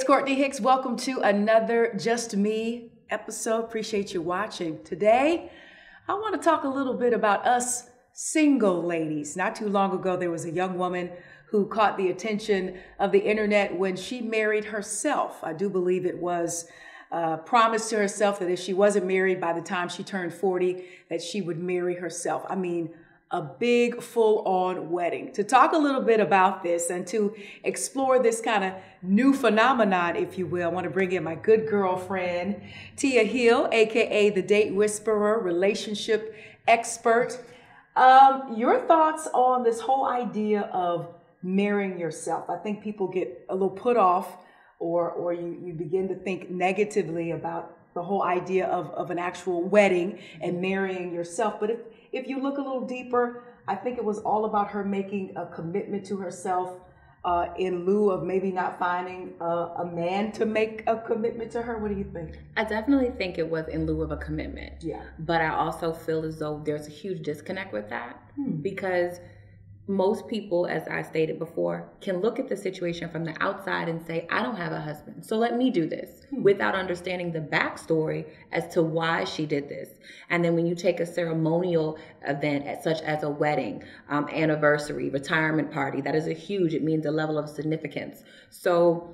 Cortney Hicks. Welcome to another Just Me episode. Appreciate you watching. Today, I want to talk a little bit about us single ladies. Not too long ago, there was a young woman who caught the attention of the internet when she married herself. I do believe it was promised to herself that if she wasn't married by the time she turned 40, that she would marry herself. I mean, a big full-on wedding. To talk a little bit about this and to explore this kind of new phenomenon, if you will, I want to bring in my good girlfriend, Tia Hill, aka the Date Whisperer, relationship expert. Your thoughts on this whole idea of marrying yourself? I think people get a little put off or you begin to think negatively about the whole idea of an actual wedding and marrying yourself. But if you look a little deeper, I think it was all about her making a commitment to herself in lieu of maybe not finding a man to make a commitment to her. What do you think? I definitely think it was in lieu of a commitment. Yeah. But I also feel as though there's a huge disconnect with that because most people, as I stated before, can look at the situation from the outside and say, I don't have a husband, so let me do this, without understanding the backstory as to why she did this. And then when you take a ceremonial event such as a wedding, anniversary, retirement party, that is it means a level of significance. So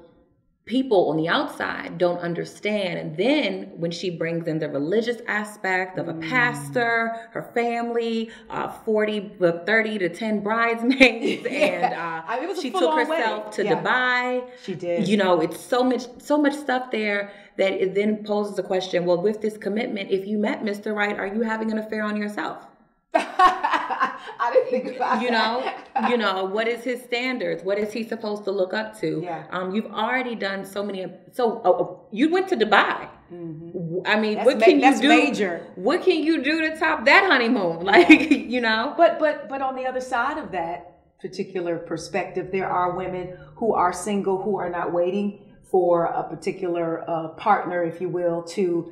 people on the outside don't understand. And then when she brings in the religious aspect of a pastor, her family, 30 to 10 bridesmaids, and she took herself to Dubai. She did. You know, it's so much stuff there that it then poses the question, well, with this commitment, if you met Mr. Right, are you having an affair on yourself? I didn't think about that. You know, what is his standards? What is he supposed to look up to? Yeah. You've already done so many. You went to Dubai. Mm-hmm. I mean, that's what can you do? Major. What can you do to top that honeymoon? Like, you know. But on the other side of that particular perspective, there are women who are single who are not waiting for a particular partner, if you will, to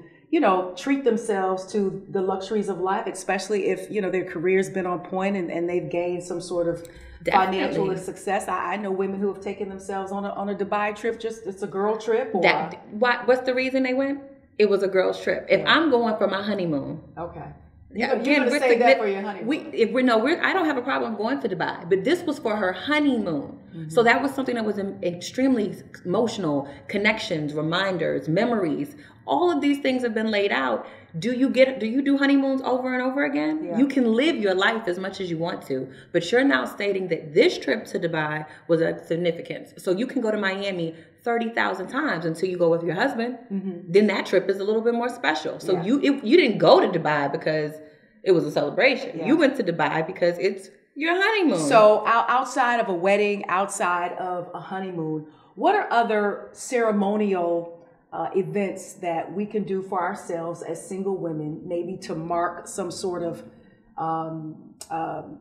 treat themselves to the luxuries of life, especially if, their career's been on point and they've gained some sort of financial success. I know women who have taken themselves on a Dubai trip, it's a girl trip. What's the reason they went? It was a girl's trip. If I'm going for my honeymoon. Okay. You're going to say that for your honeymoon. I don't have a problem going to Dubai, but this was for her honeymoon. Mm-hmm. So that was something that was extremely emotional, connections, reminders, memories. All of these things have been laid out. Do you do honeymoons over and over again? Yeah. You can live your life as much as you want to, but you're now stating that this trip to Dubai was of significance. So you can go to Miami 30,000 times until you go with your husband. Mm-hmm. Then that trip is a little bit more special. So you didn't go to Dubai because it was a celebration. Yeah. You went to Dubai because it's your honeymoon. So outside of a wedding, outside of a honeymoon, what are other ceremonial events that we can do for ourselves as single women, maybe to mark some sort of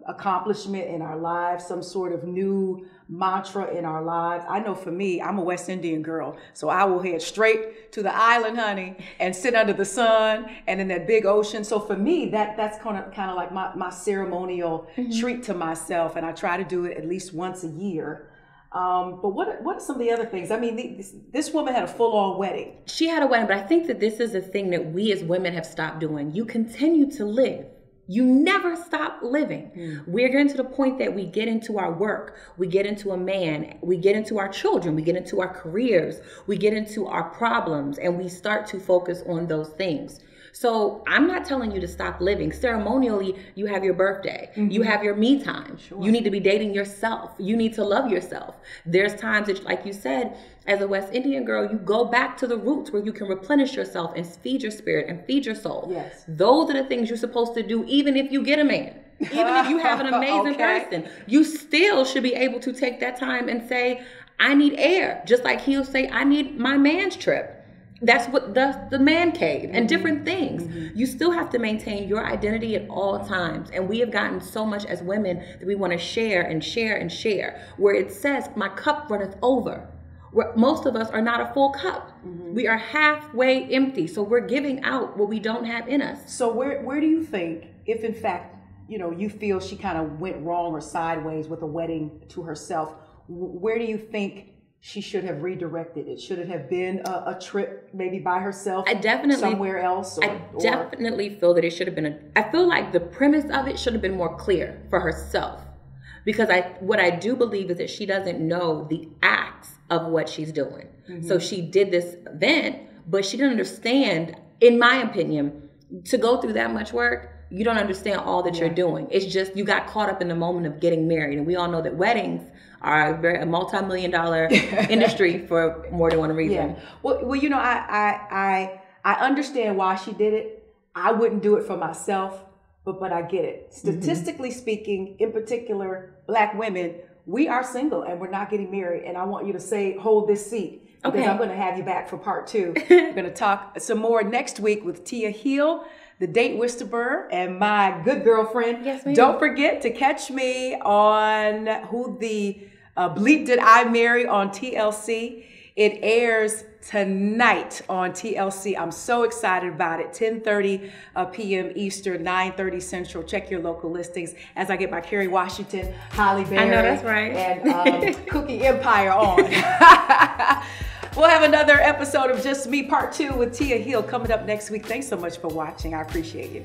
accomplishment in our lives, some sort of new mantra in our lives? I know for me, I'm a West Indian girl, so I will head straight to the island, honey, and sit under the sun and in that big ocean. So for me, that's kind of like my ceremonial treat to myself, and I try to do it at least once a year. But what are some of the other things? I mean, this woman had a full-on wedding. She had a wedding, but I think that this is a thing that we as women have stopped doing. You continue to live. You never stop living. We're getting to the point that we get into our work, we get into a man, we get into our children, we get into our careers, we get into our problems, and we start to focus on those things. So I'm not telling you to stop living. Ceremonially, you have your birthday. Mm-hmm. You have your me time. Sure. You need to be dating yourself. You need to love yourself. There's times that, like you said, as a West Indian girl, you go back to the roots where you can replenish yourself and feed your spirit and feed your soul. Yes. Those are the things you're supposed to do, even if you get a man. Even if you have an amazing person, you still should be able to take that time and say, I need air. Just like he'll say, I need my man's trip. That's what the man cave and different things. Mm-hmm. You still have to maintain your identity at all times. And we have gotten so much as women that we want to share and share and share. Where it says, my cup runneth over. Where most of us are not a full cup. Mm-hmm. We are halfway empty. So we're giving out what we don't have in us. So where do you think, if in fact, you feel she kind of went wrong or sideways with a wedding to herself, where do you think she should have redirected it? Should it have been a trip maybe by herself somewhere else? I definitely feel that it should have been I feel like the premise of it should have been more clear for herself. Because what I do believe is that she doesn't know the acts of what she's doing. Mm-hmm. So she did this event, but she didn't understand, in my opinion, to go through that much work, you don't understand all that you're doing. It's just you got caught up in the moment of getting married. And we all know that weddings are a multi-million-dollar industry for more than one reason. Yeah. Well, you know, I understand why she did it. I wouldn't do it for myself, but I get it. Statistically speaking, in particular, Black women, we are single and we're not getting married. And I want you to hold this seat. Because I'm going to have you back for part 2. We're going to talk some more next week with Tia Hill, the date whisperer, and my good girlfriend. Yes, ma'am. Don't forget to catch me on Who the Bleep Did I Marry on TLC. It airs tonight on TLC. I'm so excited about it. 10:30 p.m. Eastern, 9:30 Central. Check your local listings as I get my Kerry Washington, Holly Berry, I know that's right, and Cookie Empire on. We'll have another episode of Just Me Part 2 with Tia Hill coming up next week. Thanks so much for watching. I appreciate you.